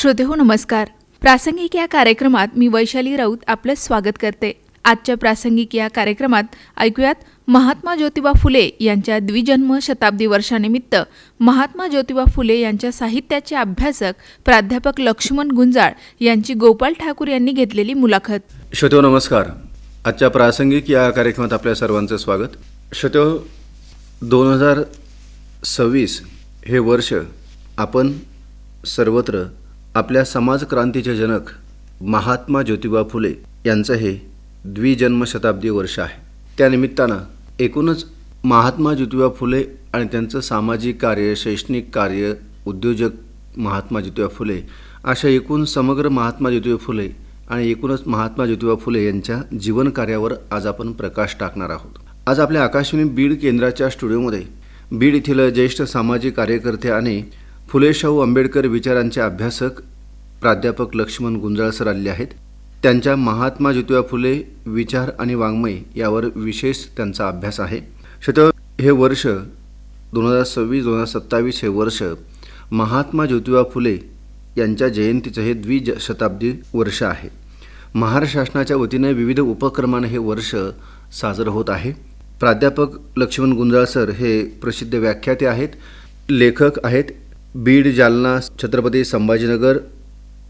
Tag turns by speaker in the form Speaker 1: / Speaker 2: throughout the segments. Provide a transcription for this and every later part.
Speaker 1: श्रोतेहो नमस्कार. प्रासंगिक या कार्यक्रमात मी वैशाली राऊत आपलं स्वागत करते. आजच्या प्रासंगिक या कार्यक्रमात ऐकूयात महात्मा ज्योतिबा फुले यांच्या द्विजन्म शताब्दी वर्षानिमित्त महात्मा ज्योतिबा फुले यांच्या साहित्याचे अभ्यासक प्राध्यापक लक्ष्मण गुंजाळ यांची गोपाल ठाकूर यांनी घेतलेली मुलाखत.
Speaker 2: श्रोतेहो नमस्कार. आजच्या प्रासंगिक या कार्यक्रमात आपल्या सर्वांचं स्वागत. श्रोतेहो, 2026 हे वर्ष आपण सर्वत्र आपल्या समाजक्रांतीचे जनक महात्मा ज्योतिबा फुले यांचं हे द्विजन्म शताब्दी वर्ष आहे. त्यानिमित्तानं एकूणच महात्मा ज्योतिबा फुले आणि त्यांचं सामाजिक कार्य, शैक्षणिक कार्य, उद्योजक महात्मा ज्योतिबा फुले अशा एकूण समग्र महात्मा ज्योतिबा फुले आणि एकूणच महात्मा ज्योतिबा फुले यांच्या जीवनकार्यावर आज आपण प्रकाश टाकणार आहोत. आज आपल्या आकाशवाणी बीड केंद्राच्या स्टुडिओमध्ये बीड येथील ज्येष्ठ सामाजिक कार्यकर्ते आणि फुले शाहू आंबेडकर विचारांचे अभ्यासक प्राध्यापक लक्ष्मण गुंजाळ सर आलेले आहेत. त्यांच्या महात्मा ज्योतिबा फुले विचार आणि वाङ्मय यावर विशेष त्यांचा अभ्यास आहे. हे वर्ष 2026-2027 हे वर्ष महात्मा ज्योतिबा फुले यांच्या जयंतीचं हे द्विशताब्दी वर्ष आहे. महाराष्ट्र शासनाच्या वतीने विविध उपक्रमाने हे वर्ष साजरं होत आहे. प्राध्यापक लक्ष्मण गुंजाळ सर हे प्रसिद्ध व्याख्याते आहेत, लेखक आहेत. बीड, जालना, छत्रपती संभाजीनगर,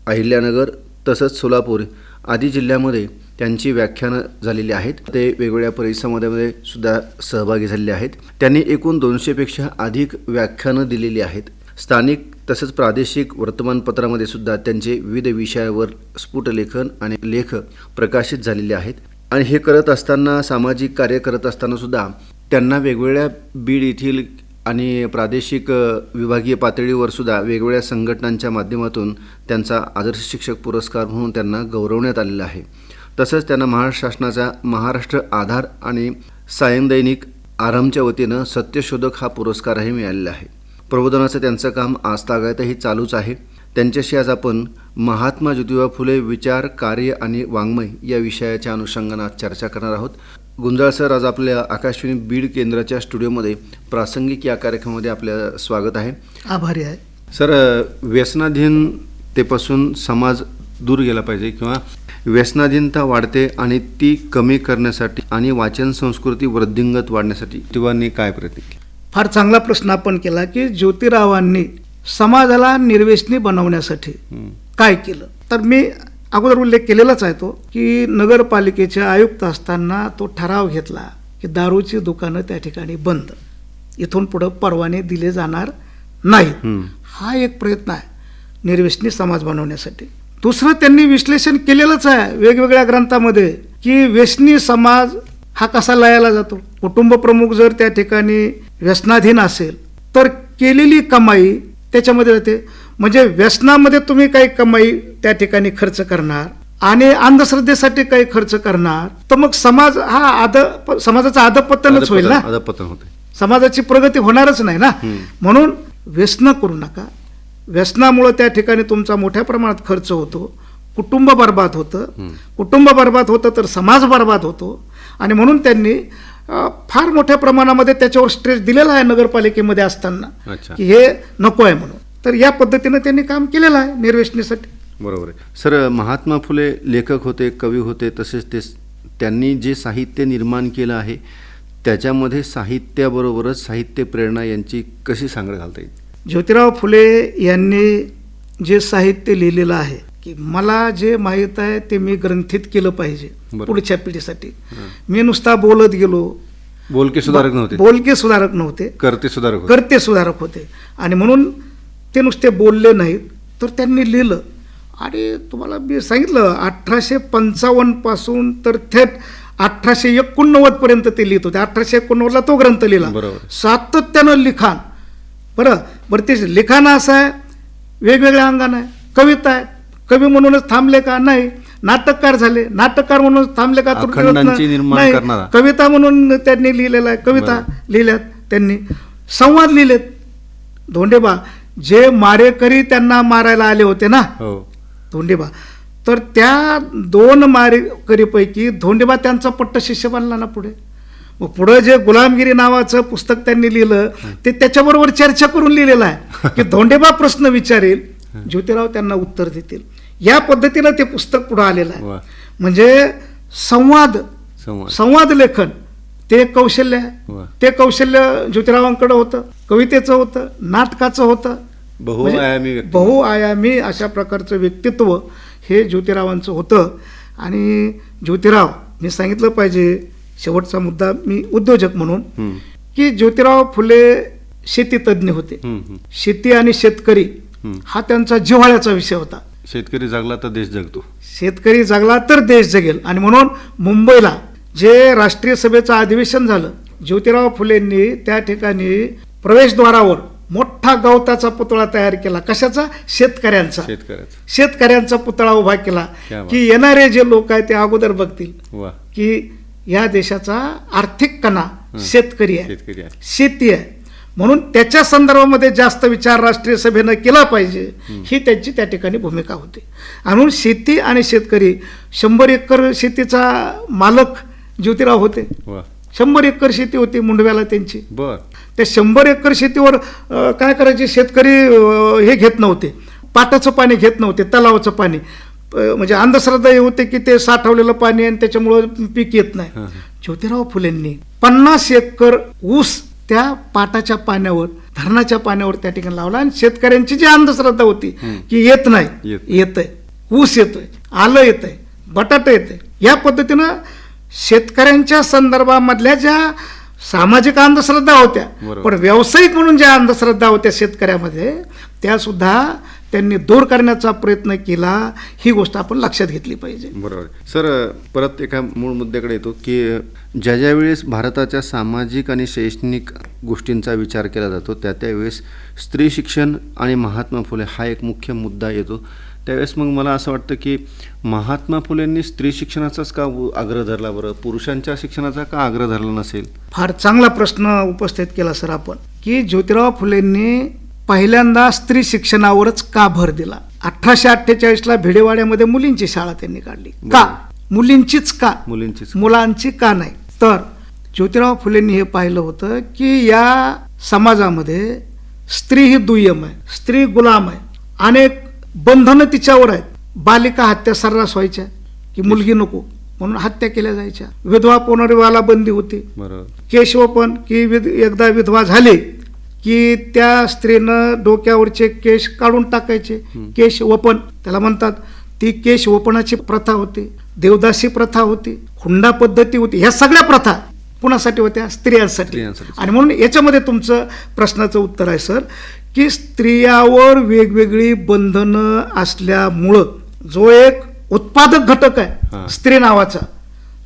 Speaker 2: अहिल्यानगर तसंच सोलापूर आदी जिल्ह्यामध्ये त्यांची व्याख्यानं झालेली आहेत. ते वेगवेगळ्या परिसरामध्ये सुद्धा सहभागी झालेले आहेत. त्यांनी एकूण 200पेक्षा अधिक व्याख्यानं दिलेली आहेत. स्थानिक तसंच प्रादेशिक वर्तमानपत्रामध्ये सुद्धा त्यांचे विविध विषयावर स्फुट लेखन आणि लेख प्रकाशित झालेले आहेत. आणि हे करत असताना, सामाजिक कार्य करत असताना सुद्धा त्यांना वेगवेगळ्या बीड येथील आणि प्रादेशिक विभागीय पातळीवर सुद्धा वेगवेगळ्या संघटनांच्या माध्यमातून त्यांचा आदर्श शिक्षक पुरस्कार म्हणून त्यांना गौरवण्यात आलेला आहे. तसंच त्यांना महाराष्ट्र शासनाचा महाराष्ट्र आधार आणि सायंदैनिक आरंभच्या वतीनं सत्यशोधक हा पुरस्कारही मिळालेला आहे. प्रबोधनाचं त्यांचं काम आजतागायतही चालूच आहे. त्यांच्याशी आज आपण महात्मा ज्योतिबा फुले विचार, कार्य आणि वाङ्मय या विषयाच्या अनुषंगानं आज चर्चा करणार आहोत. गुंजाळ सर, आज आपल्या आकाशवाणी बीड केंद्राच्या स्टुडिओमध्ये प्रासंगिक या कार्यक्रमामध्ये आपलं स्वागत आहे.
Speaker 3: आभारी आहे
Speaker 2: सर. व्यसनाधीनतेपासून समाज दूर गेला पाहिजे किंवा व्यसनाधीनता वाढते आणि ती कमी करण्यासाठी आणि वाचन संस्कृती वृद्धिंगत वाढण्यासाठी ज्योतिबांनी काय प्रयत्न केले?
Speaker 3: फार चांगला प्रश्न आपण केला की ज्योतिरावांनी समाजाला निर्व्यसनी बनवण्यासाठी काय केलं. तर मी अगोदर उल्लेख केलेलाच आहे तो की नगरपालिकेचे आयुक्त असताना तो ठराव घेतला की दारूची दुकानं त्या ठिकाणी बंद, इथून पुढं परवाने दिले जाणार नाहीत. हा एक प्रयत्न आहे निर्व्यसनी समाज बनवण्यासाठी. दुसरं त्यांनी विश्लेषण केलेलंच आहे वेगवेगळ्या ग्रंथामध्ये की व्यसनी समाज हा कसा लयाला जातो. कुटुंब प्रमुख जर त्या ठिकाणी व्यसनाधीन असेल तर केलेली कमाई त्याच्यामध्ये जाते. म्हणजे व्यसनामध्ये तुम्ही काही कमाई त्या ठिकाणी खर्च करणार आणि अंधश्रद्धेसाठी काही खर्च करणार तर मग समाज हा समाजाचं अधपतनच होईल ना.
Speaker 2: अधपतन होते,
Speaker 3: समाजाची प्रगती होणारच नाही ना. म्हणून व्यसन करू नका. व्यसनामुळे त्या ठिकाणी तुमचा मोठ्या प्रमाणात खर्च होतो, कुटुंब बर्बाद होतं. कुटुंब बर्बाद होतं तर समाज बर्बाद होतो. आणि म्हणून त्यांनी फार मोठ्या प्रमाणामध्ये त्याच्यावर स्ट्रेस दिलेला आहे नगरपालिकेमध्ये असताना की हे नको आहे म्हणून. तर या पद्धतीनं त्यांनी काम केलेलं आहे निर्व्यसनीसाठी.
Speaker 2: बरोबर आहे सर. महात्मा फुले लेखक होते, कवी होते, तसेच त्यांनी जे साहित्य निर्माण केलं आहे त्याच्यामध्ये साहित्याबरोबरच साहित्य प्रेरणा यांची कशी सांगड घालता येईल?
Speaker 3: ज्योतिराव फुले यांनी जे साहित्य लिहिलेलं आहे की मला जे माहीत आहे ते मी ग्रंथित केलं पाहिजे पुढच्या पिढीसाठी. मी नुसता बोलत गेलो.
Speaker 2: बोलके सुधारक नव्हते,
Speaker 3: करते सुधारक होते. आणि म्हणून ते नुसते बोलले नाहीत तर त्यांनी लिहिलं. आणि तुम्हाला मी सांगितलं 1855 पासून तर थेट 1889 पर्यंत ते लिहित होते. 1889ला तो ग्रंथ लिहिला. सातत्यानं लिखाण. बरं ते लिखाण असं आहे, वेगवेगळ्या अंगानं आहे. कविता आहे, कवी म्हणूनच थांबले का? नाही. नाटककार झाले, नाटककार म्हणून थांबले का? नाही. कविता म्हणून त्यांनी लिहिलेलं आहे, कविता लिहिल्यात त्यांनी. संवाद लिहिलेत. धोंडेबा जे मारेकरी त्यांना मारायला आले होते ना, धोंडेबा, तर त्या 2 मारेकरीपैकी धोंडेबा त्यांचा पट्ट शिष्य बनला ना पुढे. मग पुढं जे गुलामगिरी नावाचं पुस्तक त्यांनी लिहिलं ते त्याच्याबरोबर चर्चा करून लिहिलेलं आहे की धोंडेबा प्रश्न विचारेल ज्योतिराव त्यांना उत्तर देतील. या पद्धतीनं ते पुस्तक पुढे आलेलं आहे.
Speaker 2: वा.
Speaker 3: म्हणजे संवाद
Speaker 2: संवाद.
Speaker 3: संवाद लेखन ते एक कौशल्य आहे.
Speaker 2: वा.
Speaker 3: ते कौशल्य ज्योतिरावांकडे होतं, कवितेचं होतं, नाटकाचं होतं.
Speaker 2: बहुआयामी व्यक्ती.
Speaker 3: बहुआयामी अशा प्रकारचं व्यक्तित्व हे ज्योतिरावांचं होतं. आणि ज्योतिराव, मी सांगितलं पाहिजे शेवटचा मुद्दा, मी उद्योजक म्हणून,
Speaker 2: हम्म.
Speaker 3: की ज्योतिराव फुले शेतीतज्ञ होते.
Speaker 2: हम्म.
Speaker 3: शेती आणि शेतकरी हा त्यांचा जिव्हाळ्याचा विषय होता.
Speaker 2: शेतकरी जागला तर देश जगतो.
Speaker 3: शेतकरी जगला तर देश जगेल. आणि म्हणून मुंबईला जे राष्ट्रीय सभेचं अधिवेशन झालं, ज्योतिराव फुलेंनी त्या ठिकाणी प्रवेशद्वारावर मोठा गवताचा पुतळा तयार केला. कशाचा? शेतकऱ्यांचा. शेतकऱ्यांचा पुतळा उभा केला
Speaker 2: क्या बात.
Speaker 3: की येणारे जे लोक आहेत ते अगोदर बघतील
Speaker 2: वा.
Speaker 3: की या देशाचा आर्थिक कणा शेतकरी आहे,
Speaker 2: शेतकरी आहे.
Speaker 3: शेती आहे. म्हणून त्याच्या संदर्भामध्ये जास्त विचार राष्ट्रीय सभेनं केला पाहिजे, ही त्यांची त्या ठिकाणी भूमिका होती. आणि म्हणून शेती आणि शेतकरी, 100 एकर शेतीचा मालक ज्योतिराव होते.
Speaker 2: वा.
Speaker 3: 100 एकर शेती होती मुंडव्याला त्यांची.
Speaker 2: बर.
Speaker 3: त्या 100 एकर शेतीवर काय करायचे, शेतकरी हे घेत नव्हते, पाटाचं पाणी घेत नव्हते, तलावाचं पाणी. म्हणजे अंधश्रद्धा हे होते की ते साठवलेलं पाणी आणि त्याच्यामुळं पीक येत नाही. ज्योतिराव फुलेंनी 50 एकर ऊस त्या पाटाच्या पाण्यावर, धरणाच्या पाण्यावर त्या ठिकाणी लावला. आणि शेतकऱ्यांची जी अंधश्रद्धा होती की येत नाही, येतंय, ऊस येतोय, आलं येतंय, बटाटा येतंय, या पद्धतीनं शेतकऱ्यांच्या संदर्भामधल्या ज्या सामाजिक अंधश्रद्धा होत्या, पण व्यावसायिक म्हणून ज्या अंधश्रद्धा होत्या शेतकऱ्यामध्ये, त्या सुद्धा त्यांनी दूर करण्याचा प्रयत्न केला. ही गोष्ट आपण लक्षात घेतली पाहिजे.
Speaker 2: बरोबर. सर, परत एका मूळ मुद्द्याकडे येतो की ज्या ज्या वेळेस भारताच्या सामाजिक आणि शैक्षणिक गोष्टींचा विचार केला जातो, त्या त्यावेळेस स्त्री शिक्षण आणि महात्मा फुले हा एक मुख्य मुद्दा येतो. त्यावेळेस मग मला असं वाटतं की महात्मा फुलेंनी स्त्री शिक्षणाचाच का आग्रह धरला बरं, पुरुषांच्या शिक्षणाचा का आग्रह धरला नसेल?
Speaker 3: फार चांगला प्रश्न उपस्थित केला सर आपण, की ज्योतिराव फुलेंनी पहिल्यांदा स्त्री शिक्षणावरच का भर दिला. 1848ला भिडेवाड्यामध्ये मुलींची शाळा त्यांनी काढली. का? मुलींचीच का? मुलांची का नाही? तर ज्योतिराव फुलेंनी हे पाहिलं होतं की या समाजामध्ये स्त्री ही दुय्यम आहे, स्त्री गुलाम आहे, अनेक बंधनं तिच्यावर आहेत. बालिका हत्या सर्रास व्हायच्या की मुलगी नको म्हणून हत्या केल्या जायच्या. विधवा पुनर्विवाहाला बंदी होती. केशवपन की एकदा विधवा झाली की त्या स्त्रीनं डोक्यावरचे केश काढून टाकायचे, केशवपन त्याला म्हणतात. ती केशवपनाची प्रथा होती, देवदासी प्रथा होती, हुंडा पद्धती होती. ह्या सगळ्या प्रथा कुणासाठी होत्या? स्त्रियांसाठी. आणि म्हणून याच्यामध्ये तुमचं प्रश्नाचं उत्तर आहे सर, की स्त्रियावर वेगवेगळी बंधनं असल्यामुळं जो एक उत्पादक घटक आहे स्त्री नावाचा,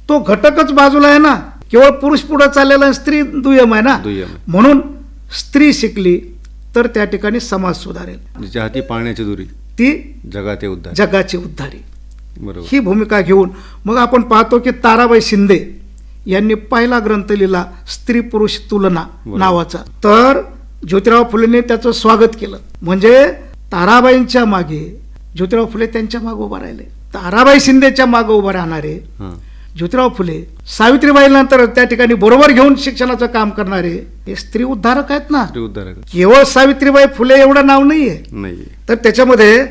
Speaker 3: तो घटकच बाजूला आहे ना. केवळ पुरुष पुढे चाललेला, स्त्री दुय्यम आहे ना. म्हणून स्त्री शिकली तर त्या ठिकाणी समाज सुधारेल.
Speaker 2: जिच्या हाती पाण्याची दुरी
Speaker 3: ती
Speaker 2: जगाची उद्धारी.
Speaker 3: ही भूमिका घेऊन मग आपण पाहतो की ताराबाई शिंदे यांनी पहिला ग्रंथ लिहिला स्त्री पुरुष तुलना नावाचा. तर ज्योतिराव फुलेंनी त्याचं स्वागत केलं. म्हणजे ताराबाईंच्या मागे ज्योतिराव फुले त्यांच्या मागे उभा राहिले. ताराबाई शिंदेच्या मागे उभा राहणारे ज्योतिराव फुले, सावित्रीबाईनंतर त्या ठिकाणी बरोबर घेऊन शिक्षणाचं काम करणारे हे स्त्री उद्धारक आहेत ना. केवळ सावित्रीबाई फुले एवढं नाव नाहीये. तर त्याच्यामध्ये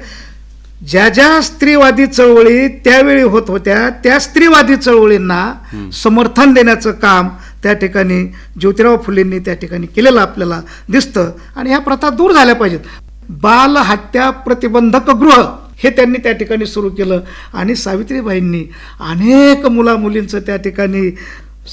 Speaker 3: ज्या ज्या स्त्रीवादी चळवळी त्यावेळी होत होत्या, त्या स्त्रीवादी चळवळींना समर्थन देण्याचं काम त्या ठिकाणी ज्योतिराव फुलेंनी त्या ठिकाणी केलेलं आपल्याला दिसतं. आणि ह्या प्रथा दूर झाल्या पाहिजेत. बाल हत्या प्रतिबंधक गृह हे त्यांनी त्या ठिकाणी सुरू केलं. आणि सावित्रीबाईंनी अनेक मुलींचं त्या ठिकाणी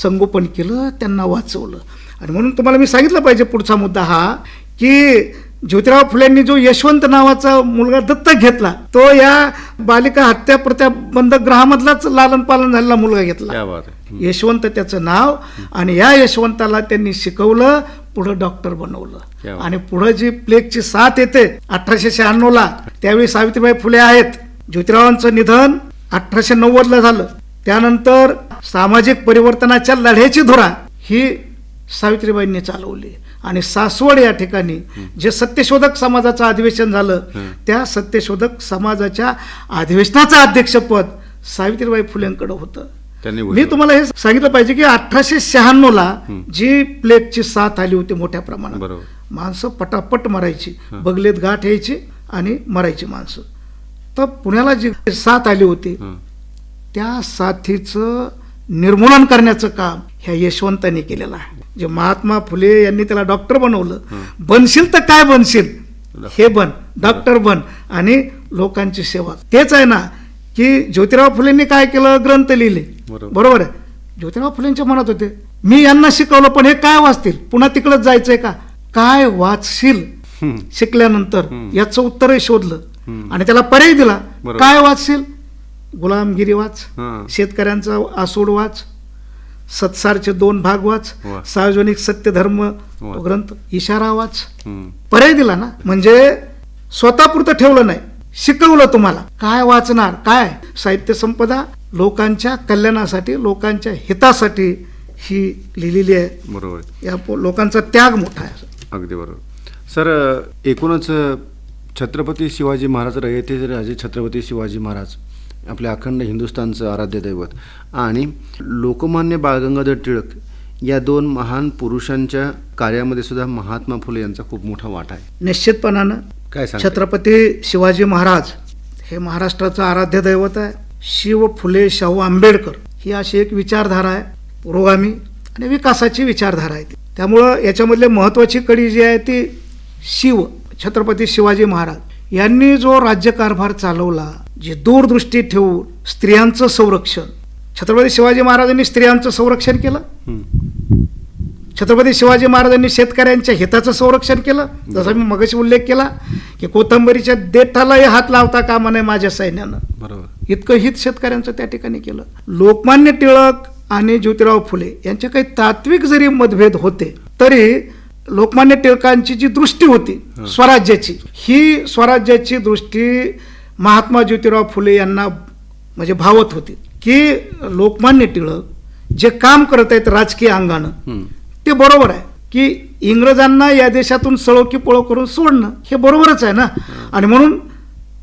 Speaker 3: संगोपन केलं, त्यांना वाचवलं. आणि म्हणून तुम्हाला मी सांगितलं पाहिजे पुढचा मुद्दा हा, की ज्योतिराव फुलेंनी जो यशवंत नावाचा मुलगा दत्तक घेतला, तो या बालिका हत्या प्रतिबंधक गृहामधलाच लालन पालन झालेला मुलगा घेतला. यशवंत त्याचं नाव. आणि या यशवंताला त्यांनी शिकवलं, पुढे डॉक्टर बनवलं. आणि पुढे जी प्लेगची साथ येते 1896ला, त्यावेळी सावित्रीबाई फुले आहेत. ज्योतिरावांचं निधन 1890ला झालं. त्यानंतर सामाजिक परिवर्तनाच्या लढ्याची धुरा ही सावित्रीबाईंनी चालवली. आणि सासवड या ठिकाणी जे सत्यशोधक समाजाचं अधिवेशन झालं, त्या सत्यशोधक समाजाच्या अधिवेशनाचं अध्यक्षपद सावित्रीबाई फुलेंकडे होतं. मी तुम्हाला हे सांगितलं पाहिजे की 1896ला जी प्लेगची साथ आली होती मोठ्या प्रमाणात, माणसं पटापट मरायची, बगलेत गाठ यायची आणि मरायची माणसं. तर पुण्याला जी साथ आली होती
Speaker 2: हं.
Speaker 3: त्या साथीचं निर्मूलन करण्याचं काम ह्या यशवंतांनी केलेलं आहे. जे महात्मा फुले यांनी त्याला डॉक्टर बनवलं. बनशील तर काय बनशील, हे बन, डॉक्टर बन आणि लोकांची सेवा. तेच आहे ना की ज्योतिराव फुलेंनी काय केलं, ग्रंथ लिहिले. बरोबर आहे. ज्योतिराव फुलेंच्या मनात होते मी यांना शिकवलं पण हे काय वाचतील, पुन्हा तिकडच जायचंय का, काय वाचशील शिकल्यानंतर याचं उत्तरही शोधलं आणि त्याला पर्याय दिला. काय वाचशील, गुलामगिरी वाच, शेतकऱ्यांचा आसूड वाच, सत्सारचे 2 भाग वाच, सार्वजनिक सत्यधर्म तो ग्रंथ, इशारा वाच. पर्याय दिला ना, म्हणजे स्वतःपुरतं ठेवलं नाही, शिकवलं तुम्हाला. काय वाचणार, काय साहित्य संपदा लोकांच्या कल्याणासाठी, लोकांच्या हितासाठी ही लिहिलेली आहे.
Speaker 2: बरोबर.
Speaker 3: या लोकांचा त्याग मोठा आहे.
Speaker 2: अगदी बरोबर. सर, एकूणच छत्रपती शिवाजी महाराज रयतेचे राजे छत्रपती शिवाजी महाराज आपल्या अखंड हिंदुस्थानचं आराध्य दैवत आणि लोकमान्य बाळ गंगाधर टिळक या 2 महान पुरुषांच्या कार्यामध्ये सुद्धा महात्मा फुले यांचा खूप मोठा वाटा आहे.
Speaker 3: निश्चितपणानं
Speaker 2: काय सांगता?
Speaker 3: छत्रपती शिवाजी महाराज हे महाराष्ट्राचं आराध्य दैवत आहे. शिव फुले शाहू आंबेडकर ही अशी एक विचारधारा आहे, पुरोगामी आणि विकासाची विचारधारा आहे. त्यामुळं याच्यामधले महत्त्वाची कडी जी आहे ती शिव छत्रपती शिवाजी महाराज यांनी जो राज्यकारभार चालवला, जी दूरदृष्टी ठेवून स्त्रियांचं संरक्षण, छत्रपती शिवाजी महाराजांनी स्त्रियांचं संरक्षण केलं. छत्रपती शिवाजी महाराजांनी शेतकऱ्यांच्या हिताचं संरक्षण केलं. जसा मी मगाशी उल्लेख केला की कोथंबरीच्या देठालाही हात लावता कामा नये माझ्या सैन्यानं,
Speaker 2: बरोबर,
Speaker 3: इतकं हित शेतकऱ्यांचं त्या ठिकाणी केलं. लोकमान्य टिळक आणि ज्योतिराव फुले यांचे काही तात्विक जरी मतभेद होते तरी लोकमान्य टिळकांची जी दृष्टी होती स्वराज्याची, ही स्वराज्याची दृष्टी महात्मा ज्योतिराव फुले यांना म्हणजे भावत होती की लोकमान्य टिळक जे काम करत आहेत राजकीय अंगानं ते बरोबर आहे की इंग्रजांना या देशातून सळो की पळो करून सोडणं हे बरोबरच आहे ना. आणि म्हणून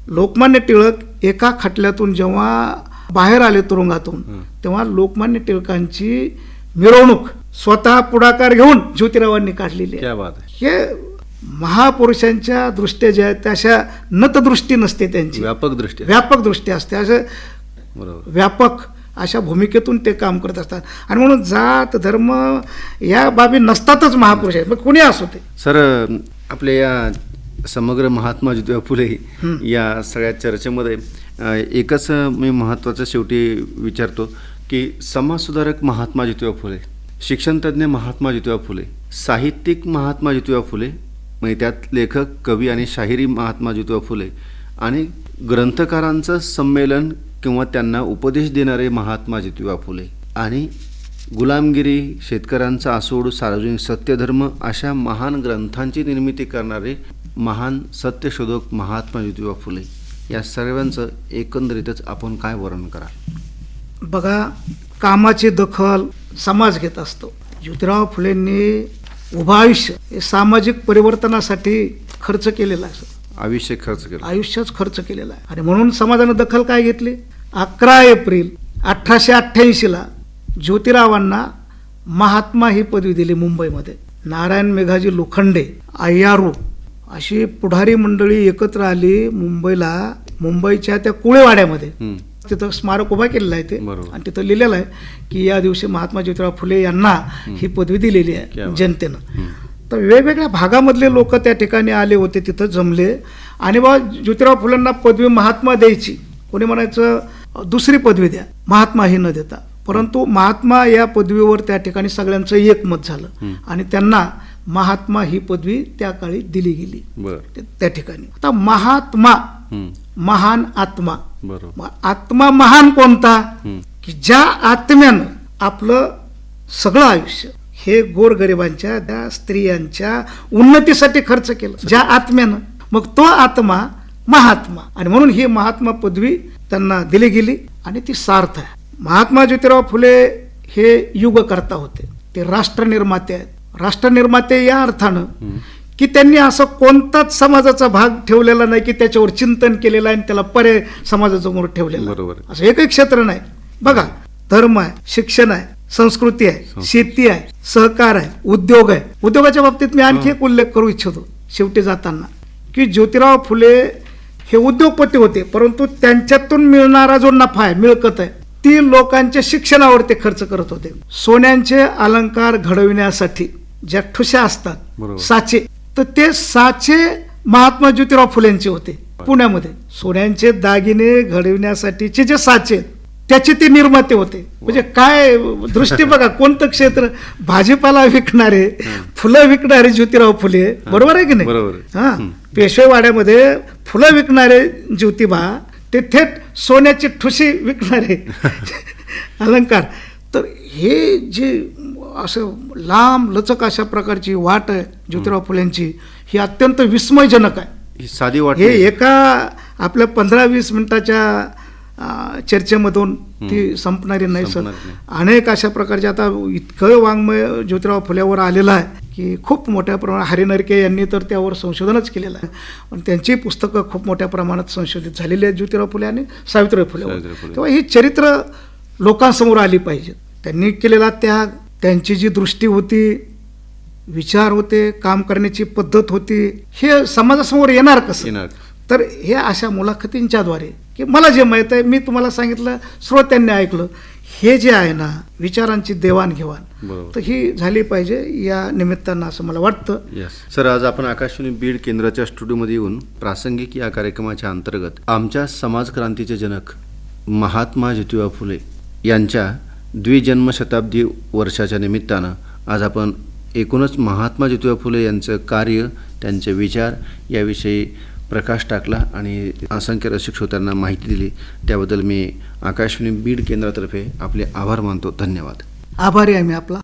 Speaker 3: लोकमान्य टिळक एका खटल्यातून जेव्हा बाहेर आले तुरुंगातून तेव्हा लोकमान्य टिळकांची मिरवणूक स्वतः पुढाकार घेऊन ज्योतिरावांनी काढलेली आहे. हे महापुरुषांच्या दृष्ट्या ज्या आहेत त्या अशा नतदृष्टी नसते, त्यांची व्यापक दृष्टी असते. असं व्यापक अशा भूमिकेतून ते काम करत असतात आणि म्हणून जात धर्म या बाबी नसतातच महापुरुष आहेत, मग कुणी असो ते.
Speaker 2: सर, आपल्या या समग्र महात्मा ज्योतिबा फुले या सगळ्या चर्चेमध्ये एकच मी महत्त्वाचं शेवटी विचारतो की समाजसुधारक महात्मा ज्योतिबा फुले, शिक्षणतज्ज्ञ महात्मा ज्योतिबा फुले, साहित्यिक महात्मा ज्योतिबा फुले, म्हणजे त्यात लेखक, कवी आणि शाहिरी महात्मा ज्योतिबा फुले आणि ग्रंथकारांचं संमेलन किंवा त्यांना उपदेश देणारे महात्मा ज्योतिबा फुले आणि गुलामगिरी, शेतकऱ्यांचा आसूड, सार्वजनिक सत्यधर्म अशा महान ग्रंथांची निर्मिती करणारे महान सत्यशोधक महात्मा ज्योतिबा फुले या सर्वांचं एकंदरीतच आपण काय वर्णन कराल?
Speaker 3: बघा, कामाची दखल समाज घेत असतो. ज्योतिराव फुलेंनी उभं आयुष्य हे सामाजिक परिवर्तनासाठी खर्च केलेलं आहे. आयुष्यच खर्च केलेला आहे आणि म्हणून समाजानं दखल काय घेतली. 11 एप्रिल 1888 ज्योतिरावांना महात्मा ही पदवी दिली मुंबईमध्ये. नारायण मेघाजी लोखंडे, अय्यारू अशी पुढारी मंडळी एकत्र आली मुंबईला. मुंबईच्या त्या कुळेवाड्यामध्ये तिथं स्मारक उभा केलेलं आहे ते आणि तिथं लिहिलेलं आहे की या दिवशी महात्मा ज्योतिराव फुले यांना ही पदवी दिलेली आहे जनतेनं. तर वेगवेगळ्या भागामधले लोक त्या ठिकाणी आले होते, तिथं जमले आणि बा ज्योतिराव फुलेंना पदवी महात्मा द्यायची. कोणी म्हणायचं दुसरी पदवी द्या, महात्मा ही न देता. परंतु महात्मा या पदवीवर त्या ठिकाणी सगळ्यांचं एकमत झालं आणि त्यांना महात्मा ही पदवी त्या काळी दिली गेली त्या ठिकाणी. आता महात्मा, महान आत्मा, आत्मा महान कोणता की ज्या आत्म्यानं आपलं सगळं आयुष्य हे गोरगरिबांच्या, त्या स्त्रियांच्या उन्नतीसाठी खर्च केलं, ज्या आत्म्यानं, मग तो आत्मा महात्मा. आणि म्हणून ही महात्मा पदवी त्यांना दिली गेली आणि ती सार्थ आहे. महात्मा ज्योतिराव फुले हे युगकर्ता होते, ते राष्ट्रनिर्माते आहेत. राष्ट्रनिर्माते या अर्थानं की त्यांनी असं कोणताच समाजाचा भाग ठेवलेला नाही की त्याच्यावर चिंतन केलेलं आहे आणि त्याला पर्याय समाजासमोर ठेवलेला. असं एकही क्षेत्र नाही. बघा, धर्म आहे, शिक्षण आहे, संस्कृती आहे, शेती आहे, सहकार आहे, उद्योग आहे. उद्योगाच्या बाबतीत मी आणखी एक उल्लेख करू इच्छितो शेवटी जाताना की ज्योतिराव फुले हे उद्योगपती होते, परंतु त्यांच्यातून मिळणारा जो नफा आहे, मिळकत आहे, ती लोकांच्या शिक्षणावर ते खर्च करत होते. सोन्यांचे अलंकार घडविण्यासाठी ज्या ठुशा असतात,
Speaker 2: बरोबर.
Speaker 3: साचे, तर ते साचे महात्मा ज्योतिराव फुलेंचे होते. पुण्यामध्ये सोन्यांचे दागिने घडविण्यासाठीचे जे साचे आहेत, त्याचे ते निर्माते होते. म्हणजे काय दृष्टी बघा, कोणतं क्षेत्र, भाजीपाला विकणारे, फुलं विकणारे ज्योतिराव फुले, बरोबर आहे की नाही?
Speaker 2: बरोबर.
Speaker 3: हा, पेशवेवाड्यामध्ये फुलं विकणारे ज्योतिबा, ते थेट सोन्याची ठुशी विकणारे अलंकार. तर हे जे असं लांब लचक अशा प्रकारची वाट आहे ज्योतिराव फुलेंची, ही अत्यंत विस्मयजनक आहे.
Speaker 2: ही साधी वाट
Speaker 3: हे एका आपल्या 15-20 मिनिटाच्या चर्चेमधून ती संपणारी नाही सर.
Speaker 2: संपणार नाही.
Speaker 3: अनेक अशा प्रकारचे आता इतकं वाङ्मय ज्योतिराव फुलेवर आलेलं आहे की खूप मोठ्या प्रमाणात हरिनरके यांनी तर त्यावर संशोधनच केलेलं आहे. पण त्यांची पुस्तकं खूप मोठ्या प्रमाणात संशोधित झालेली आहेत ज्योतिराव फुले आणि सावित्रीबाई फुलेवर.
Speaker 2: सावित्रीबाई फुले.
Speaker 3: तेव्हा ही चरित्र लोकांसमोर आली पाहिजेत. त्यांनी केलेला त्याग, त्यांची जी दृष्टी होती, विचार होते, काम करण्याची पद्धत होती, हे समाजासमोर येणार कसं?
Speaker 2: येणार.
Speaker 3: तर हे अशा मुलाखतींच्याद्वारे, की मला जे माहीत आहे, मी तुम्हाला सांगितलं, श्रोत्यांनी ऐकलं, हे जे आहे ना, विचारांची देवाणघेवाण,
Speaker 2: बरोबर.
Speaker 3: तर ही झाली पाहिजे या निमित्तानं, असं मला वाटतं.
Speaker 2: यस सर, आज आपण आकाशवाणी बीड केंद्राच्या स्टुडिओमध्ये येऊन प्रासंगिक या कार्यक्रमाच्या अंतर्गत आमच्या समाजक्रांतीचे जनक महात्मा ज्योतिबा फुले यांच्या द्विजन्मशताब्दी वर्षाच्या निमित्तानं आज आपण एकूणच महात्मा ज्योतिबा फुले यांचं कार्य, त्यांचे विचार याविषयी प्रकाश टाकला आणि असंख्य रसिक श्रोत्यांना माहिती दिली. त्याबद्दल मी आकाशवाणी बीड केंद्रातर्फे आपले आभार मानतो. धन्यवाद.
Speaker 3: आभारी आहे मी आपला.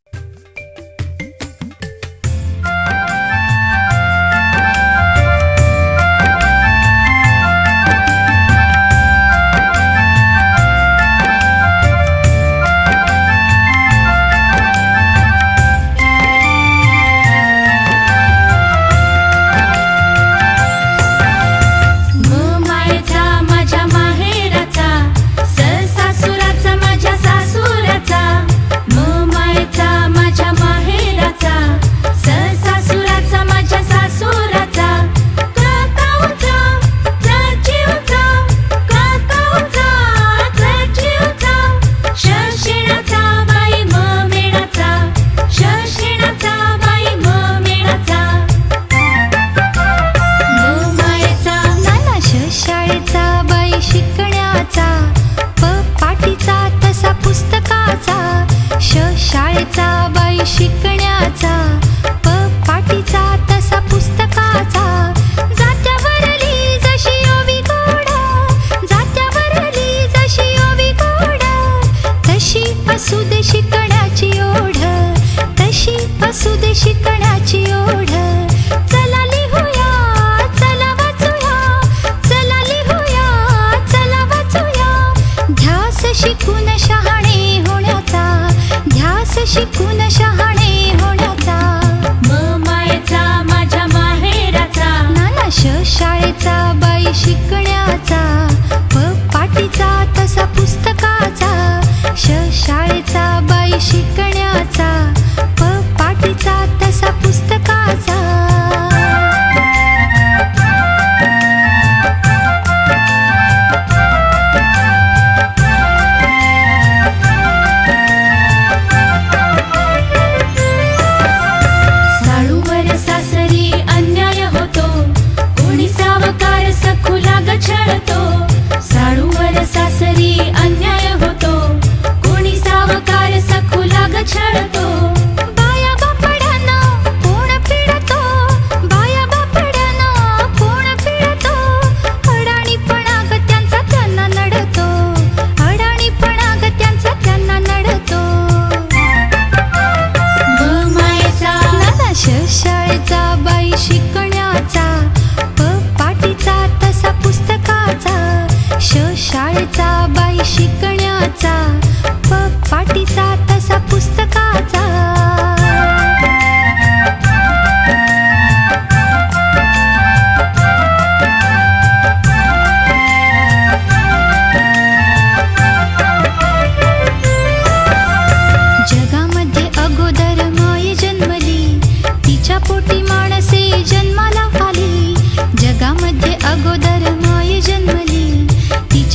Speaker 4: चला लिहूया, चला वाचूया, चला लिहूया, चला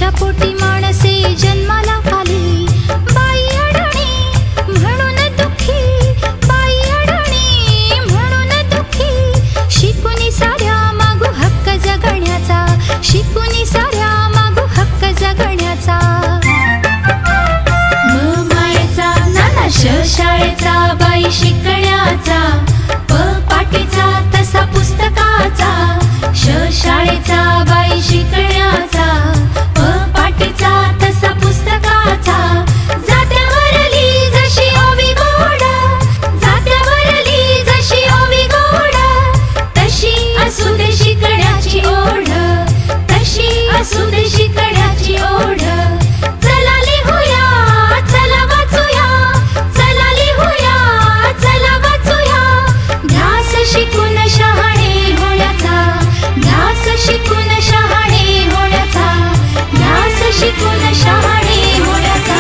Speaker 4: आईच्या पोटी माणसे जन्माला आली, बाई अडणी म्हणून दुःखी, बाई अडणी म्हणून दुःखी. शिकुनी साऱ्या मागू हक्क जगण्याचा, शिकुनी साऱ्या मागू हक्क जगण्याचा. म मायेचा नाना श शाळेचा, बाई शिकण्याचा, प पाटीचा तसा पुस्तकाचा, श शाळेचा बाई शिकण्याचा, प पाटीचा तसा पुस्तकाचा. जात्यावरली जशी ओवी गोड, जात्यावरली जशी ओवी गोड, तशी असू दे शिकण्याची ओढ, तशी असू दे शिकण्याची ओढ. चला लिहूया, चला वाचूया, चला लिहूया, चला वाचूया. ध्यास शिकून शहाणे होण्याचा, ध्यास शिकून शहाणे होण्याचा, ध्यास शिकून शहाणे होण्याचा.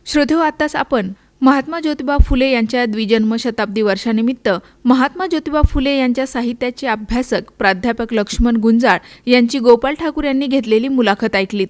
Speaker 1: श्रोतेहो, आत्ताच आपण महात्मा ज्योतिबा फुले यांच्या द्विजन्म शताब्दी वर्षानिमित्त महात्मा ज्योतिबा फुले यांच्या साहित्याचे अभ्यासक प्राध्यापक लक्ष्मण गुंजाळ यांची गोपाळ ठाकूर यांनी घेतलेली मुलाखत ऐकलीत.